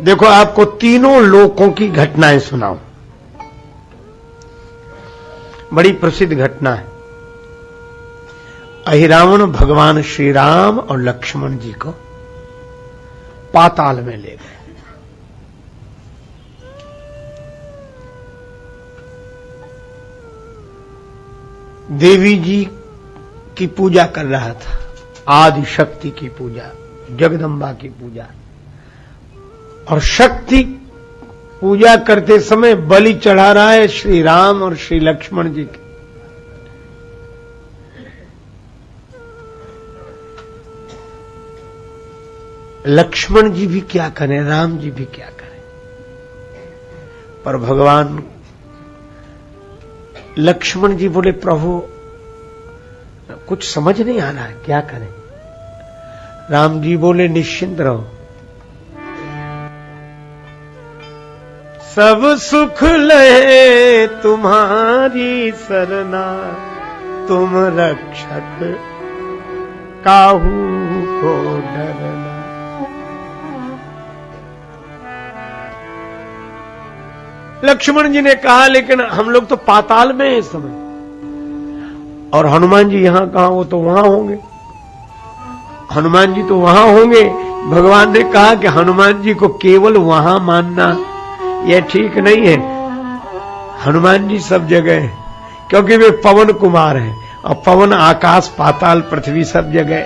देखो आपको तीनों लोकों की घटनाएं सुनाऊं। बड़ी प्रसिद्ध घटना है। अहिरावण भगवान श्री राम और लक्ष्मण जी को पाताल में ले गए। देवी जी की पूजा कर रहा था, आदि शक्ति की पूजा, जगदम्बा की पूजा। और शक्ति पूजा करते समय बलि चढ़ा रहा है श्री राम और श्री लक्ष्मण जी के। लक्ष्मण जी भी क्या करें, राम जी भी क्या करें। पर भगवान लक्ष्मण जी बोले, प्रभु कुछ समझ नहीं आ रहा है, क्या करें। राम जी बोले, निश्चिंत रहो, सब सुख ले तुम्हारी सरना, तुम रक्षक काहू को डरना। लक्ष्मण जी ने कहा, लेकिन हम लोग तो पाताल में हैं इस समय, और हनुमान जी यहां कहां, वो तो वहां होंगे। हनुमान जी तो वहां होंगे। भगवान ने कहा कि हनुमान जी को केवल वहां मानना यह ठीक नहीं है। हनुमान जी सब जगह है, क्योंकि वे पवन कुमार हैं, और पवन आकाश पाताल पृथ्वी सब जगह।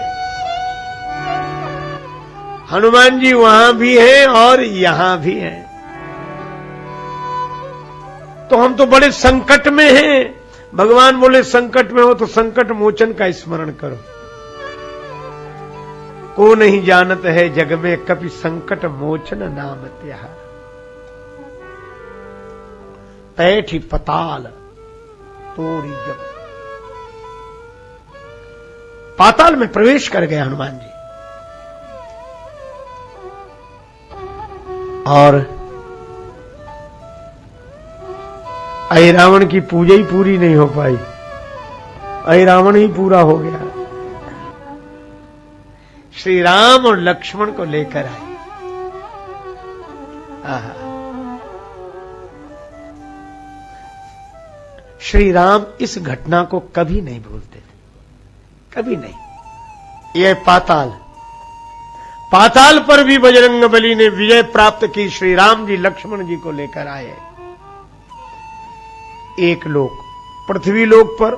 हनुमान जी वहां भी हैं और यहां भी हैं। तो हम तो बड़े संकट में हैं। भगवान बोले, संकट में हो तो संकट मोचन का स्मरण करो। को नहीं जानत है जग में कभी संकट मोचन नाम त्याग। पैठी पताल तोरी जब। पाताल में प्रवेश कर गए हनुमान जी, और अहिरावण की पूजा ही पूरी नहीं हो पाई। अहिरावण ही पूरा हो गया। श्री राम और लक्ष्मण को लेकर आए। श्री राम इस घटना को कभी नहीं भूलते थे, कभी नहीं। यह पाताल, पाताल पर भी बजरंगबली ने विजय प्राप्त की। श्री राम जी लक्ष्मण जी को लेकर आए। एक लोक, पृथ्वी लोक पर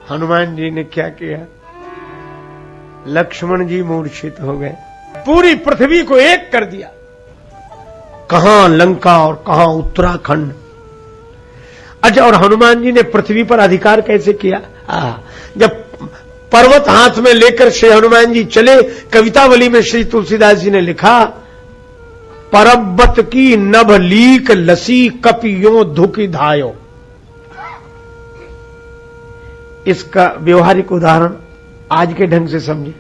हनुमान जी ने क्या किया, लक्ष्मण जी मूर्छित हो गए। पूरी पृथ्वी को एक कर दिया। कहां लंका और कहां उत्तराखंड। अच्छा, और हनुमान जी ने पृथ्वी पर अधिकार कैसे किया? जब पर्वत हाथ में लेकर श्री हनुमान जी चले, कवितावली में श्री तुलसीदास जी ने लिखा, परब्बत की नभ लीक लसी कपियों धुकी धायो। इसका व्यवहारिक उदाहरण आज के ढंग से समझे।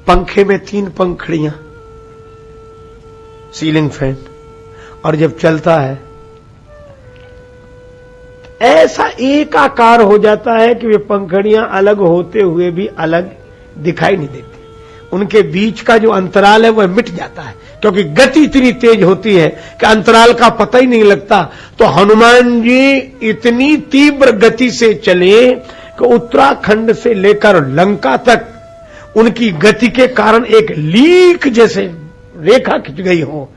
पंखे में 3 पंखड़ियां, सीलिंग फैन, और जब चलता है ऐसा एक आकार हो जाता है कि वे पंखड़ियां अलग होते हुए भी अलग दिखाई नहीं देती। उनके बीच का जो अंतराल है वह मिट जाता है, क्योंकि गति इतनी तेज होती है कि अंतराल का पता ही नहीं लगता। तो हनुमान जी इतनी तीव्र गति से चले कि उत्तराखंड से लेकर लंका तक उनकी गति के कारण एक लीक जैसे रेखा खिंच गई हो।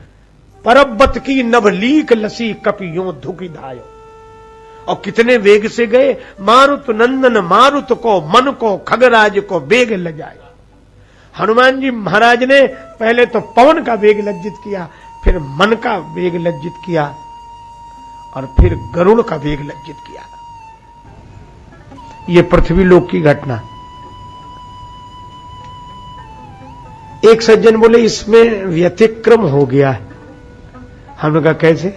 परब्बत की नभ लीक लसी कपियों धुकी धायो। और कितने वेग से गए। मारुत नंदन मारुत को मन को खगराज को वेग ल जाए। हनुमान जी महाराज ने पहले तो पवन का वेग लज्जित किया, फिर मन का वेग लज्जित किया, और फिर गरुड़ का वेग लज्जित किया। यह पृथ्वी लोक की घटना। एक सज्जन बोले, इसमें व्यतिक्रम हो गया है। हमने कहा कैसे?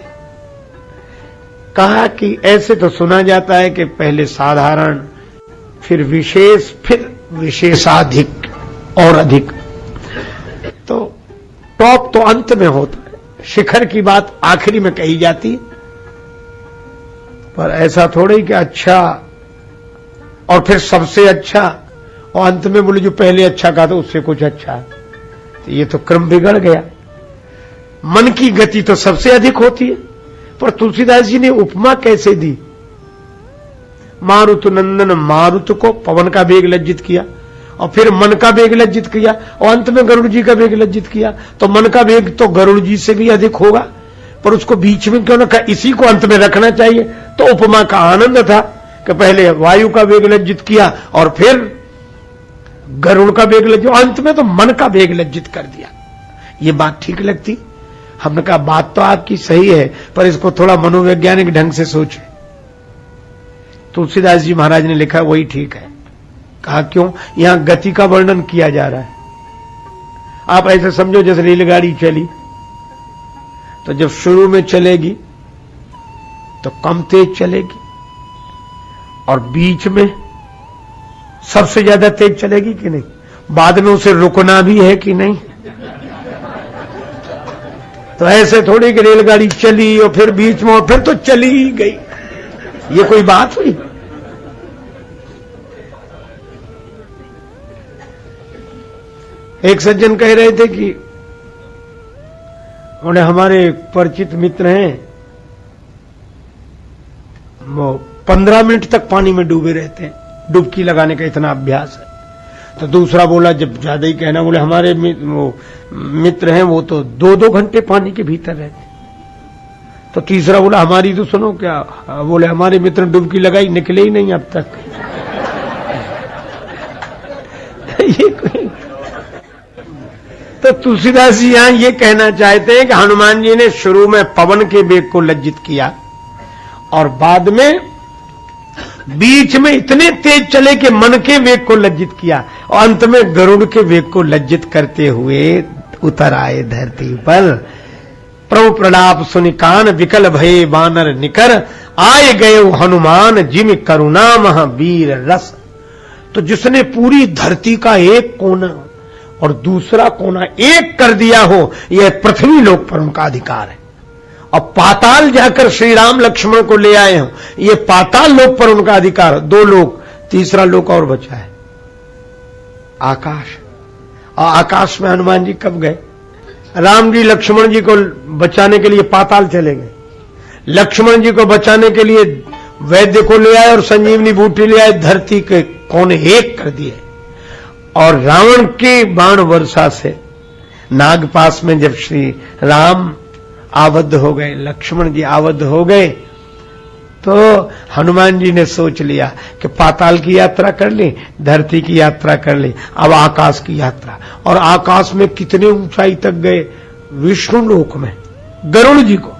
कहा कि ऐसे तो सुना जाता है कि पहले साधारण, फिर विशेष, फिर विशेषाधिक और अधिक। तो टॉप तो अंत में होता है, शिखर की बात आखिरी में कही जाती। पर ऐसा थोड़ा ही कि अच्छा और फिर सबसे अच्छा और अंत में बोले जो पहले अच्छा कहा था उससे कुछ अच्छा। तो ये तो क्रम बिगड़ गया। मन की गति तो सबसे अधिक होती है, पर तुलसीदास जी ने उपमा कैसे दी? मारुत नंदन मारुत को पवन का वेग लज्जित किया, और फिर मन का वेग लज्जित किया, और अंत में गरुड़ जी का वेग लज्जित किया। तो मन का वेग तो गरुड़ जी से भी अधिक होगा, पर उसको बीच में क्यों ना कहा, इसी को अंत में रखना चाहिए। तो उपमा का आनंद था कि पहले वायु का वेग लज्जित किया और फिर गरुड़ का वेग लज्जित, अंत में तो मन का वेग लज्जित कर दिया। ये बात ठीक लगती? हमने कहा बात तो आपकी सही है, पर इसको थोड़ा मनोवैज्ञानिक ढंग से सोचे। तुलसीदास जी महाराज ने लिखा वही ठीक है। कहा क्यों? यहां गति का वर्णन किया जा रहा है। आप ऐसे समझो जैसे रेलगाड़ी चली, तो जब शुरू में चलेगी तो कम तेज चलेगी, और बीच में सबसे ज्यादा तेज चलेगी कि नहीं? बाद में उसे रुकना भी है कि नहीं? तो ऐसे थोड़ी कि रेलगाड़ी चली और फिर बीच में और फिर तो चली ही गई। ये कोई बात हुई? एक सज्जन कह रहे थे कि उन्हें हमारे परिचित मित्र हैं, वो 15 मिनट तक पानी में डूबे रहते हैं, डुबकी लगाने का इतना अभ्यास है। तो दूसरा बोला, जब ज्यादा ही कहना, बोले हमारे वो मित्र हैं वो तो 2-2 घंटे पानी के भीतर रहते हैं। तो तीसरा बोला, हमारी तो सुनो क्या, बोले हमारे मित्र डुबकी लगाई निकले ही नहीं अब तक। ये कोई? तो तुलसीदास जी यहां ये कहना चाहते हैं कि हनुमान जी ने शुरू में पवन के वेग को लज्जित किया, और बाद में बीच में इतने तेज चले कि मन के वेग को लज्जित किया, और अंत में गरुड़ के वेग को लज्जित करते हुए उतर आए धरती पर। प्रभु प्रलाप सुनिकान विकल भये बानर निकर, आए गए हनुमान जिम करुणा महावीर रस। तो जिसने पूरी धरती का एक कोना और दूसरा कोना एक कर दिया हो, यह पृथ्वी लोक पर उनका अधिकार है। और पाताल जाकर श्री राम लक्ष्मण को ले आए हो, ये पाताल लोक पर उनका अधिकार। 2 लोक, तीसरा लोक और बचा है, आकाश। और आकाश में हनुमान जी कब गए? राम जी लक्ष्मण जी को बचाने के लिए पाताल चले गए, लक्ष्मण जी को बचाने के लिए वैद्य को ले आए और संजीवनी बूटी ले आए, धरती के कोने एक कर दिए। और रावण के बाण वर्षा से नागपास में जब श्री राम आबद्ध हो गए, लक्ष्मण जी आबद्ध हो गए, तो हनुमान जी ने सोच लिया कि पाताल की यात्रा कर ली, धरती की यात्रा कर ली, अब आकाश की यात्रा। और आकाश में कितने ऊंचाई तक गए? विष्णु लोक में गरुड़ जी को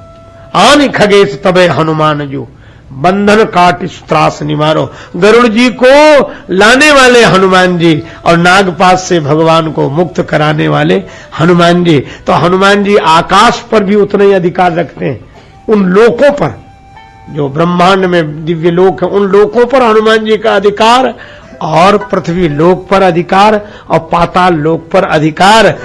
आन खगेश तबे हनुमान जो बंधन काट त्रास निवारो। गरुड़ जी को लाने वाले हनुमान जी और नागपास से भगवान को मुक्त कराने वाले हनुमान जी। तो हनुमान जी आकाश पर भी उतना ही अधिकार रखते हैं, उन लोकों पर जो ब्रह्मांड में दिव्य लोक है, उन लोकों पर हनुमान जी का अधिकार, और पृथ्वी लोक पर अधिकार, और पाताल लोक पर अधिकार।